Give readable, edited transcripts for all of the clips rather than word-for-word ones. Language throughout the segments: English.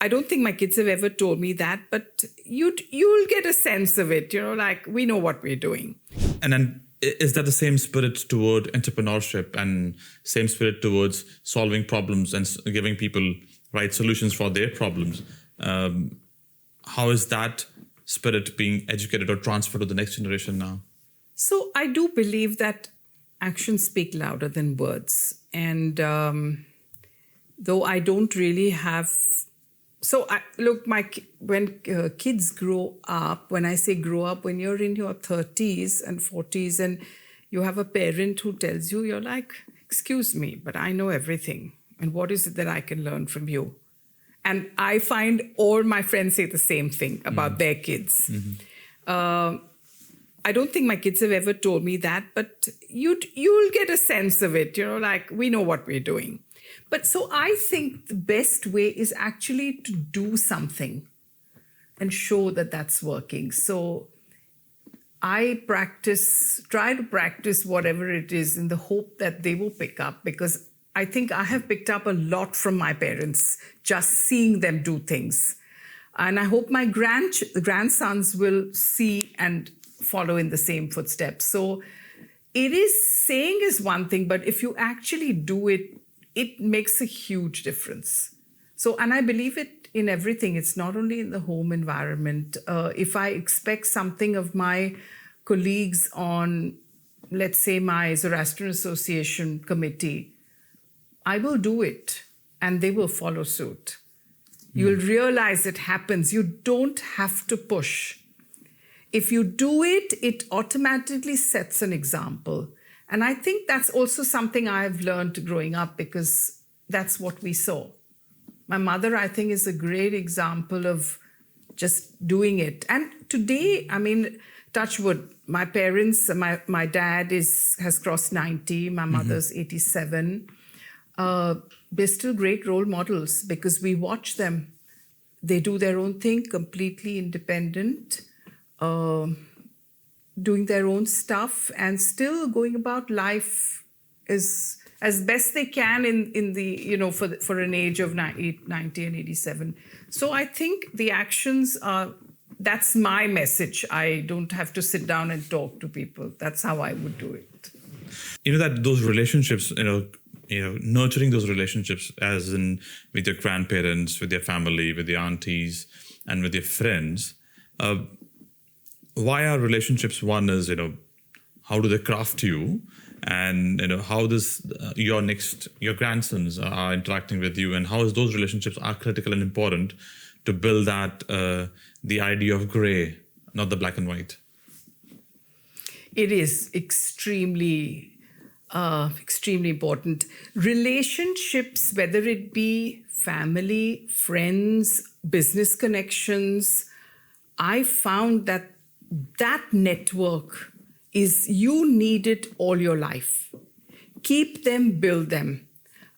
I don't think my kids have ever told me that, but you'll get a sense of it, like we know what we're doing. And then is that the same spirit toward entrepreneurship and same spirit towards solving problems and giving people right solutions for their problems? How is that spirit being educated or transferred to the next generation now? So I do believe that actions speak louder than words. And though I don't really have... So when kids grow up, when I say grow up, when you're in your 30s and 40s and you have a parent who tells you, you're like, excuse me, but I know everything. And what is it that I can learn from you? And I find all my friends say the same thing about their kids. I don't think my kids have ever told me that, but you'll get a sense of it, like we know what we're doing. But so I think the best way is actually to do something and show that that's working. So I try to practice whatever it is in the hope that they will pick up, because I think I have picked up a lot from my parents, just seeing them do things. And I hope my grandsons will see and follow in the same footsteps. So saying is one thing, but if you actually do it, it makes a huge difference. So, and I believe it in everything. It's not only in the home environment. If I expect something of my colleagues on, let's say, my Zoroastrian Association committee, I will do it and they will follow suit. You'll realize it happens. You don't have to push. If you do it, it automatically sets an example. And I think that's also something I've learned growing up, because that's what we saw. My mother, I think, is a great example of just doing it. And today, I mean, touch wood, my parents, my dad has crossed 90, my mother's 87. They're still great role models because we watch them. They do their own thing, completely independent, doing their own stuff and still going about life as best they can in the, for an age of 90 and 87. So I think the actions are, that's my message. I don't have to sit down and talk to people. That's how I would do it. That those relationships, nurturing those relationships as in with your grandparents, with your family, with your aunties and with your friends, why are relationships? One is, how do they craft you? And, how does your grandsons are interacting with you, and how is those relationships are critical and important to build that, the idea of gray, not the black and white? It is extremely important. Relationships, whether it be family, friends, business connections, I found that network you need it all your life. Keep them, build them.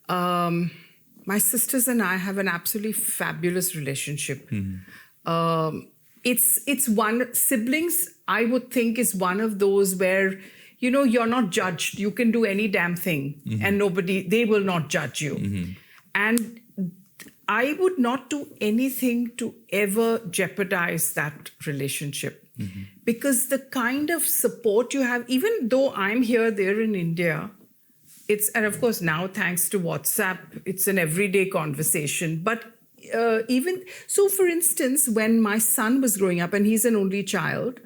My sisters and I have an absolutely fabulous relationship. It's one, siblings, I would think, is one of those where, you're not judged. You can do any damn thing and they will not judge you. And I would not do anything to ever jeopardize that relationship. Because the kind of support you have, even though I'm here, they're in India, and of course now thanks to WhatsApp, it's an everyday conversation. But so for instance, when my son was growing up and he's an only child,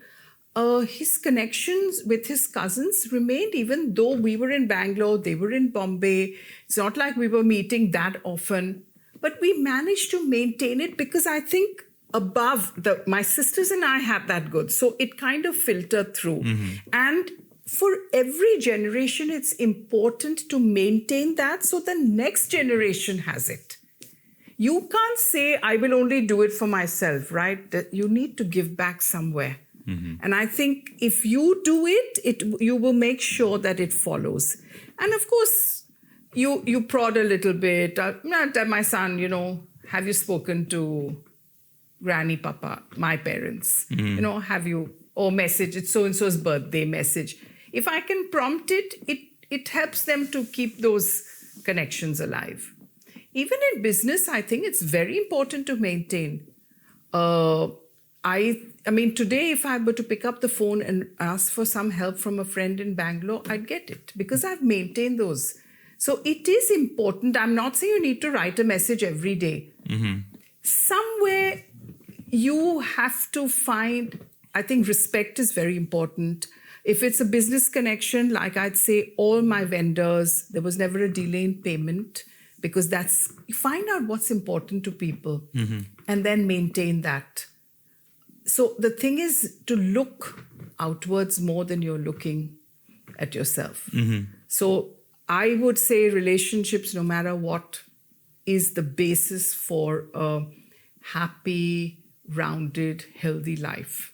his connections with his cousins remained, even though we were in Bangalore, they were in Bombay. It's not like we were meeting that often, but we managed to maintain it because I think my sisters and I have that good. So it kind of filtered through. And for every generation, it's important to maintain that so the next generation has it. You can't say, I will only do it for myself, right? That you need to give back somewhere. And I think if you do it, you will make sure that it follows. And of course, you prod a little bit. Tell my son, have you spoken to Granny, Papa, my parents? Have you, message, it's so-and-so's birthday message. If I can prompt it helps them to keep those connections alive. Even in business, I think it's very important to maintain. I mean, today, if I were to pick up the phone and ask for some help from a friend in Bangalore, I'd get it because I've maintained those. So it is important. I'm not saying you need to write a message every day. Somewhere you have to find, I think respect is very important. If it's a business connection, like I'd say all my vendors, there was never a delay in payment because find out what's important to people and then maintain that. So the thing is to look outwards more than you're looking at yourself. So I would say relationships, no matter what, is the basis for a happy, rounded, healthy life.